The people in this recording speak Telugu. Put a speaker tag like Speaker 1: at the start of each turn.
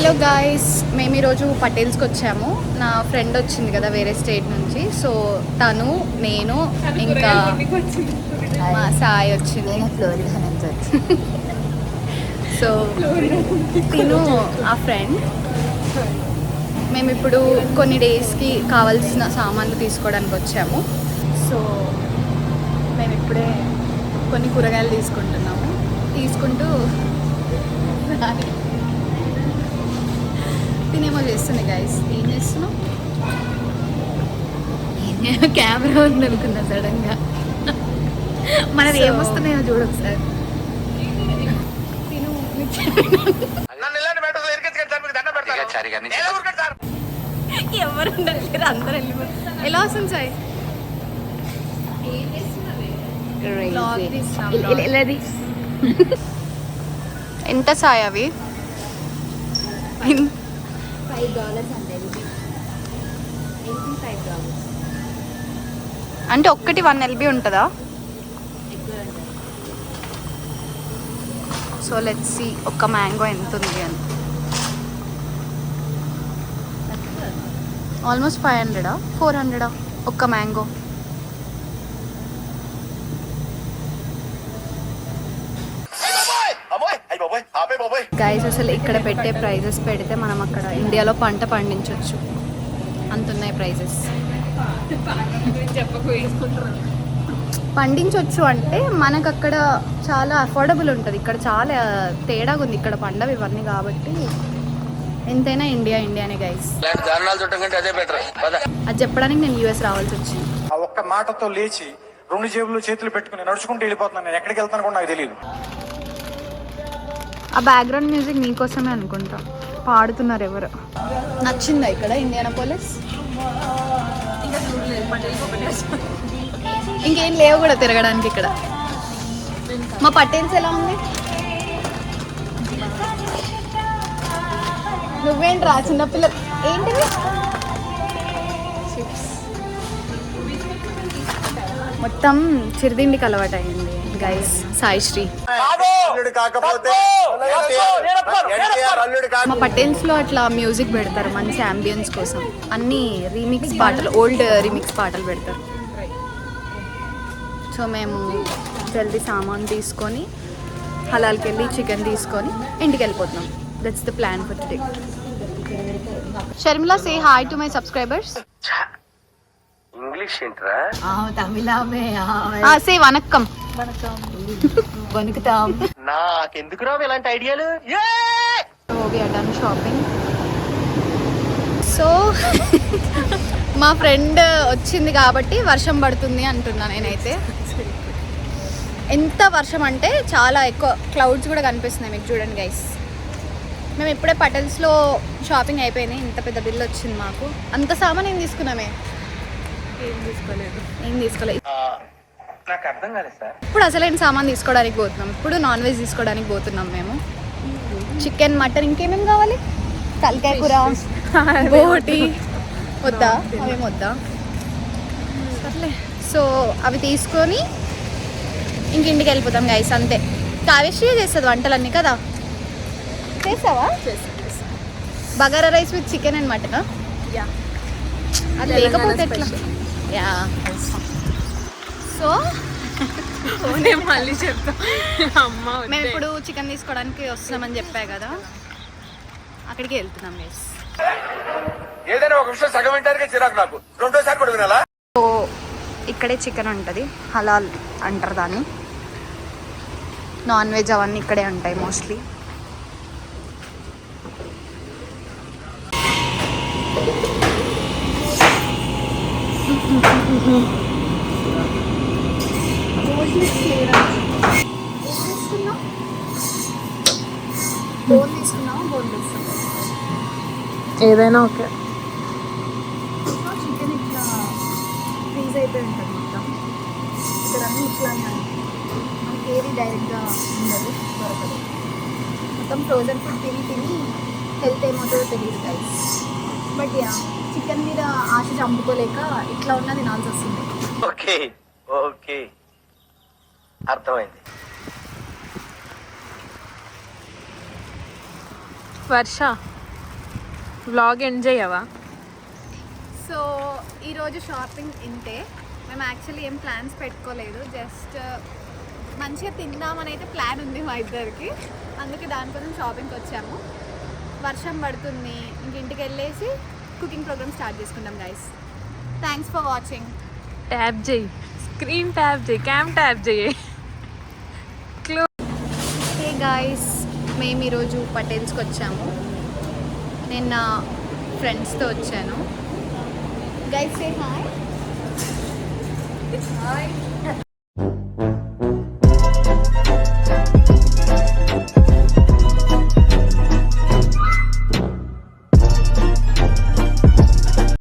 Speaker 1: హలో గాయ్స్, మేము ఈరోజు పటేల్స్కి వచ్చాము. నా ఫ్రెండ్ వచ్చింది కదా వేరే స్టేట్ నుంచి. సో తను, నేను, ఇంకా మా సాయి వచ్చింది. సో తిను ఆ ఫ్రెండ్. మేము ఇప్పుడు కొన్ని డేస్కి కావాల్సిన సామాన్లు తీసుకోవడానికి వచ్చాము. సో మేము ఇప్పుడే కొన్ని కూరగాయలు తీసుకుంటూ తినేమో చేస్తుంది. గైస్ ఏం చేస్తున్నావు? కెమెరా ఉంది అనుకున్నా సడన్గా. మనది ఏమొస్తున్నాయో చూడు ఒకసారి. ఎవరు ఉండలేరు, అందరు వెళ్ళిపోతారు. ఎలా వస్తుంది సాయి? ఎంత సాయి అవి?
Speaker 2: $5
Speaker 1: అంటే ఒక్కటి 1 LB ఉంటుందా? సో లెట్స్ సీ ఒక్క మ్యాంగో ఎంత ఉంది అని. ఆల్మోస్ట్ 500 400 ఒక్క మ్యాంగో. గైస్ అసలు ఇక్కడ పెట్టే ప్రైజెస్ పెడితే మనం అక్కడ ఇండియాలో పంట పండించవచ్చు, అంతున్నాయి ప్రైజెస్. పండించవచ్చు అంటే మనకు అక్కడ చాలా అఫోర్డబుల్ ఉంటుంది, ఇక్కడ చాలా తేడాగా ఉంది. ఇక్కడ పండవి ఇవన్నీ కాబట్టి ఎంతైనా ఇండియానే గైస్. అది చెప్పడానికి నేను US రావాల్సి వచ్చింది.
Speaker 3: ఆ ఒక్క మాటతో లేచి 2 జేబులు చేతులు పెట్టుకుని నడుచుకుంటూ వెళ్ళిపోతున్నాను. నేను ఎక్కడికి వెళ్తాను కూడా నాకు తెలియదు.
Speaker 1: ఆ బ్యాక్గ్రౌండ్ మ్యూజిక్ నీకోసమే అనుకుంటా, పాడుతున్నారు ఎవరు. నచ్చిందా ఇక్కడ ఇండియానాపోలిస్? ఇంకేం లేవు కూడా తిరగడానికి ఇక్కడ. మా పటేల్స్ ఎలా ఉంది? నువ్వేంట్రా చిన్నపిల్ల? ఏంటిది? మొత్తం చిరుదిండికి అలవాటు అయింది గైస్. సాయిశ్రీ మా పటేల్స్లో అట్లా మ్యూజిక్ పెడతారు మంచి అంబియన్స్ కోసం. అన్ని రీమిక్స్ పాటలు, ఓల్డ్ రీమిక్స్ పాటలు పెడతారు. సో మేము జల్దీ సామాన్ తీసుకొని హలాల్కి వెళ్ళి చికెన్ తీసుకొని ఇంటికి వెళ్ళిపోతున్నాం. That's the plan for today. Sharmila, say hi to my subscribers.
Speaker 4: English ఏంట్రా?
Speaker 2: తమిళమే.
Speaker 1: సే వనక్కం.
Speaker 2: వణుకుతాం.
Speaker 4: నాకెందుకు రావు ఇలాంటి ఐడియాలు?
Speaker 1: We are done shopping. So మా ఫ్రెండ్ వచ్చింది కాబట్టి వర్షం పడుతుంది అంటున్నా నేనైతే. ఎంత వర్షం అంటే చాలా ఎక్కువ క్లౌడ్స్ కూడా కనిపిస్తున్నాయి మీకు, చూడండి గైస్. మేము ఇప్పుడే పటేల్స్లో షాపింగ్ అయిపోయింది. ఇంత పెద్ద బిల్ వచ్చింది మాకు. అంత సామాన్ ఏం తీసుకున్నామే? ఏం తీసుకోలేదు.
Speaker 4: నాకు అర్థం కాలేదు సార్.
Speaker 1: ఇప్పుడు అసలైన సామాన్ తీసుకోవడానికి పోతున్నాం. ఇప్పుడు నాన్ వెజ్ తీసుకోవడానికి పోతున్నాం మేము. చికెన్, మటన్, ఇంకేమేమి కావాలి? తలకాయ కూర, బోటి వద్దా? అవేం వద్దా? సర్లే. సో అవి తీసుకొని ఇంటికి వెళ్ళిపోతాం గైస్, అంతే. కావేశ్రీ చేస్తుంది వంటలన్నీ కదా. చేస్తావా? Bagara rice with chicken and mutton. అది లేకపోతే ఎట్లా? యా. సో
Speaker 2: మళ్ళీ చెప్తా.
Speaker 1: మేము ఇప్పుడు చికెన్ తీసుకోవడానికి వస్తున్నామని చెప్పా కదా, అక్కడికి వెళ్తున్నాం గైస్.
Speaker 4: ఏదైనా ఒక విషయం సగం వింటానికి చిరాకు నాకు. రెండోసారి కూడా వినాలా?
Speaker 1: సో ఇక్కడే చికెన్ ఉంటుంది, హలాల్ అంటారు దాన్ని. నాన్ వెజ్ అవన్నీ ఇక్కడే ఉంటాయి మోస్ట్లీ.
Speaker 2: ఏదైనా ఓకే.
Speaker 1: చికెన్ ఇట్లా ఫ్రీజ్ అయిపోయి ఉంటుంది మొత్తం. ఇక్కడ అన్నీ ఇట్లానే ఉంటాయి, మనకి ఏది డైరెక్ట్గా ఉండదు, దొరకదు. మొత్తం ఫ్రోజన్ ఫుడ్ తిని హెల్త్ ఏమవుతుందో తెలియదు గైస్. బట్ యా, చికెన్ మీద ఆశ చంపుకోలేక ఇట్లా ఉన్న తినాల్సి వస్తుంది.
Speaker 4: ఓకే ఓకే, అర్థమైంది.
Speaker 2: వర్ష వ్లాగ్ ఎండ్ చేయవా?
Speaker 1: సో ఈరోజు షాపింగ్ ఇంతే. మేము యాక్చువల్లీ ఏం ప్లాన్స్ పెట్టుకోలేదు, జస్ట్ మంచిగా తిందామని అయితే ప్లాన్ ఉంది మా ఇద్దరికి. అందుకే దానికోసం షాపింగ్కి వచ్చాము. వర్షం పడుతుంది, ఇంక ఇంటికి వెళ్ళేసి కుకింగ్ ప్రోగ్రామ్ స్టార్ట్ చేసుకుంటాం guys. Thanks for watching.
Speaker 2: Tap చేయి, స్క్రీన్ ట్యాప్ చేయి, క్యామ్ ట్యాప్ చేయి.
Speaker 1: హే గాయస్, మేము ఈరోజు పటేల్స్కి వచ్చాము. నేను నా ఫ్రెండ్స్తో వచ్చాను. Guys say hi.